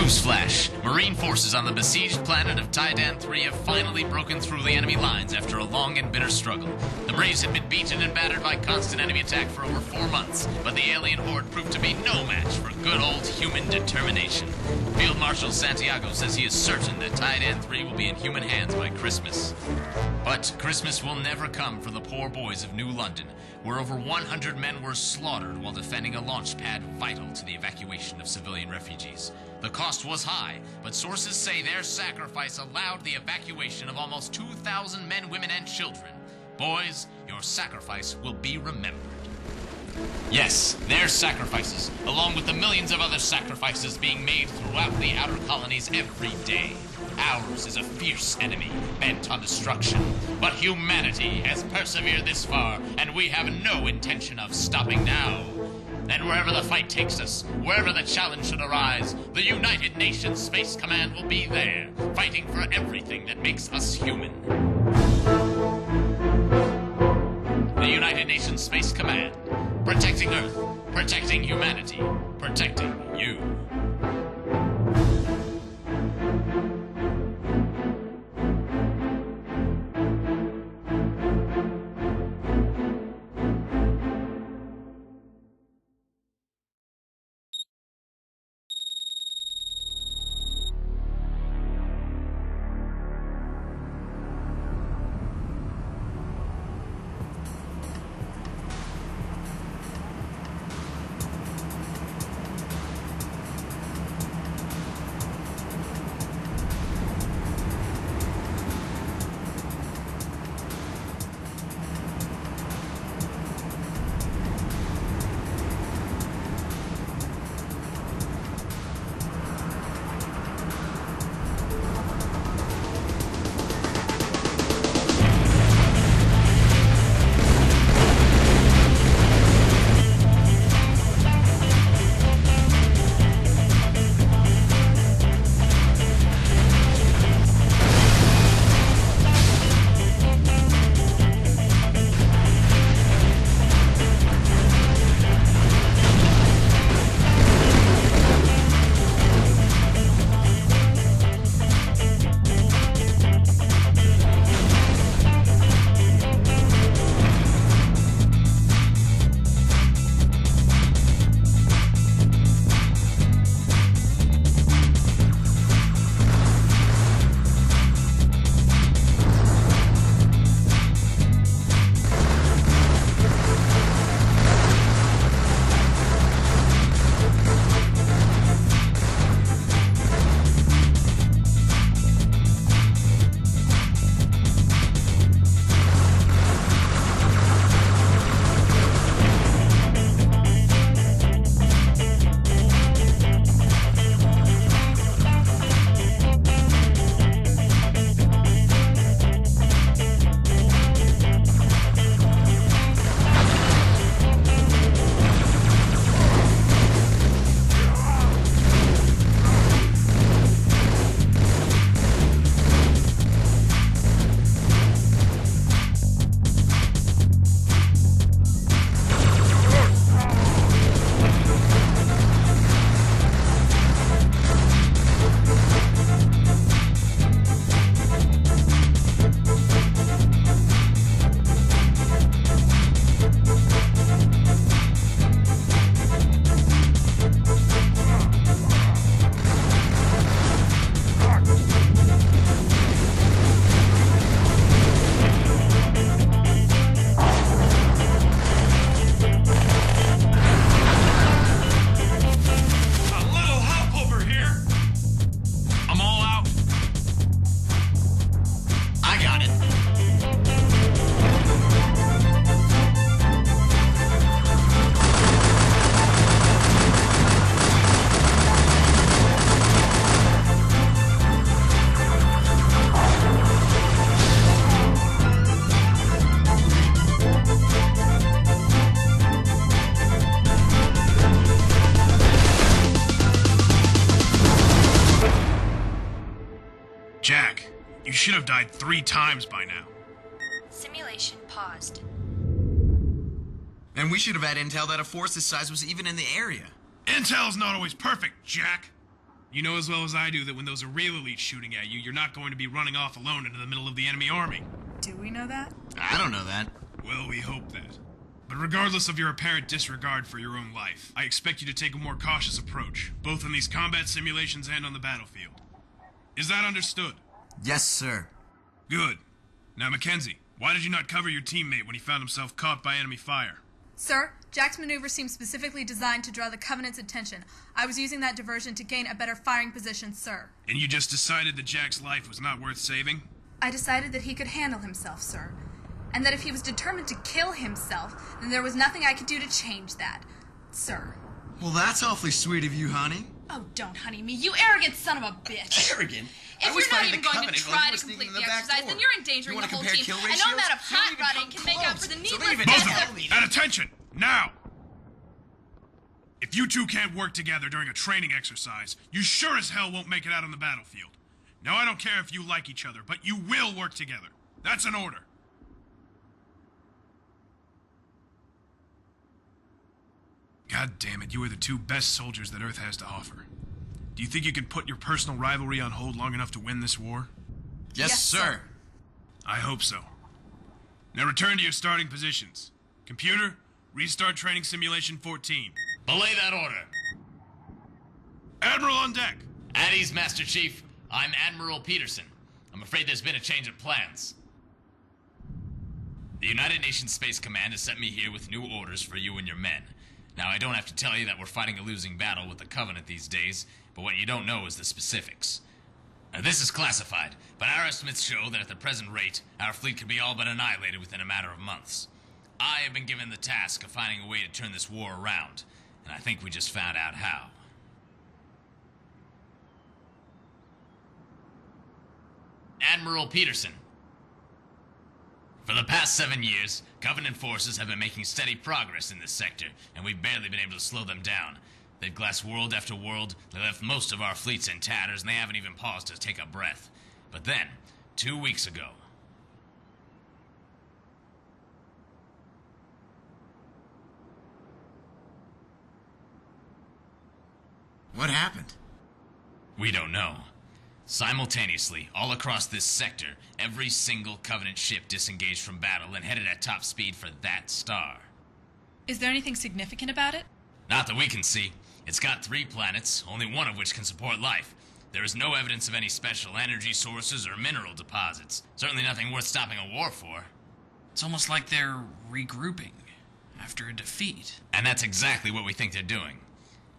Newsflash. Marine forces on the besieged planet of Titan 3 have finally broken through the enemy lines after a long and bitter struggle. The Braves had been beaten and battered by constant enemy attack for over 4 months, but the alien horde proved to be no match for good old human determination. Field Marshal Santiago says he is certain that Titan 3 will be in human hands by Christmas. But Christmas will never come for the poor boys of New London, where over 100 men were slaughtered while defending a launch pad vital to the evacuation of civilian refugees. The cost was high, but sources say their sacrifice allowed the evacuation of almost 2,000 men, women, and children. Boys, your sacrifice will be remembered. Yes, their sacrifices, along with the millions of other sacrifices being made throughout the outer colonies every day. Ours is a fierce enemy, bent on destruction. But humanity has persevered this far, and we have no intention of stopping now. And wherever the fight takes us, wherever the challenge should arise, the United Nations Space Command will be there, fighting for everything that makes us human. The United Nations Space Command. Protecting Earth, protecting humanity, protecting you. Jack, you should have died 3 times by now. Simulation paused. And we should have had intel that a force this size was even in the area. Intel's not always perfect, Jack. You know as well as I do that when those are real elites shooting at you, you're not going to be running off alone into the middle of the enemy army. Do we know that? I don't know that. Well, we hope that. But regardless of your apparent disregard for your own life, I expect you to take a more cautious approach, both in these combat simulations and on the battlefield. Is that understood? Yes, sir. Good. Now, Mackenzie, why did you not cover your teammate when he found himself caught by enemy fire? Sir, Jack's maneuver seems specifically designed to draw the Covenant's attention. I was using that diversion to gain a better firing position, sir. And you just decided that Jack's life was not worth saving? I decided that he could handle himself, sir. And that if he was determined to kill himself, then there was nothing I could do to change that, sir. Well, that's awfully sweet of you, honey. Oh, don't honey me, you arrogant son of a bitch. Arrogant? If you're not even going to try to complete the exercise, then you're endangering the whole team. And no amount of hot rodding can make up for the needless death of... At attention! Now! If you two can't work together during a training exercise, you sure as hell won't make it out on the battlefield. Now, I don't care if you like each other, but you will work together. That's an order. God damn it, you are the two best soldiers that Earth has to offer. Do you think you can put your personal rivalry on hold long enough to win this war? Yes, sir. I hope so. Now return to your starting positions. Computer, restart training simulation 14. Belay that order. Admiral on deck. At ease, Master Chief. I'm Admiral Peterson. I'm afraid there's been a change of plans. The United Nations Space Command has sent me here with new orders for you and your men. Now, I don't have to tell you that we're fighting a losing battle with the Covenant these days, but what you don't know is the specifics. Now, this is classified, but our estimates show that at the present rate, our fleet could be all but annihilated within a matter of months. I have been given the task of finding a way to turn this war around, and I think we just found out how. Admiral Peterson. For the past 7 years, Covenant forces have been making steady progress in this sector, and we've barely been able to slow them down. They've glassed world after world, they left most of our fleets in tatters, and they haven't even paused to take a breath. But then, 2 weeks ago... What happened? We don't know. Simultaneously, all across this sector, every single Covenant ship disengaged from battle and headed at top speed for that star. Is there anything significant about it? Not that we can see. It's got 3 planets, only one of which can support life. There is no evidence of any special energy sources or mineral deposits. Certainly nothing worth stopping a war for. It's almost like they're regrouping after a defeat. And that's exactly what we think they're doing.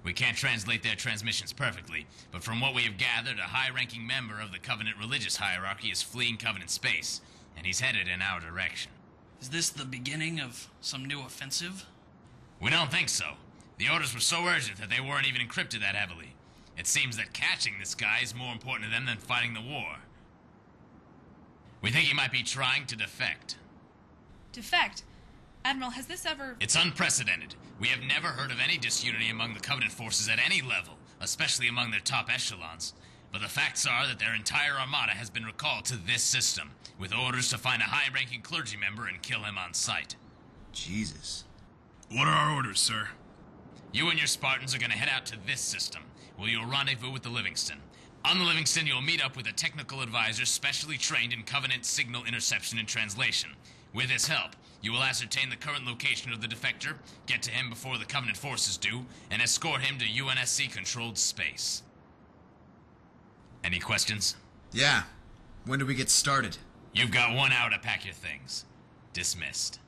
We can't translate their transmissions perfectly, but from what we have gathered, a high-ranking member of the Covenant religious hierarchy is fleeing Covenant space, and he's headed in our direction. Is this the beginning of some new offensive? We don't think so. The orders were so urgent that they weren't even encrypted that heavily. It seems that catching this guy is more important to them than fighting the war. We think he might be trying to defect. Defect? Admiral, has this ever... It's unprecedented. We have never heard of any disunity among the Covenant forces at any level, especially among their top echelons. But the facts are that their entire armada has been recalled to this system, with orders to find a high-ranking clergy member and kill him on sight. Jesus. What are our orders, sir? You and your Spartans are going to head out to this system, where you'll rendezvous with the Livingston. On the Livingston, you'll meet up with a technical advisor specially trained in Covenant signal interception and translation. With his help, you will ascertain the current location of the defector, get to him before the Covenant forces do, and escort him to UNSC-controlled space. Any questions? Yeah. When do we get started? You've got 1 hour to pack your things. Dismissed.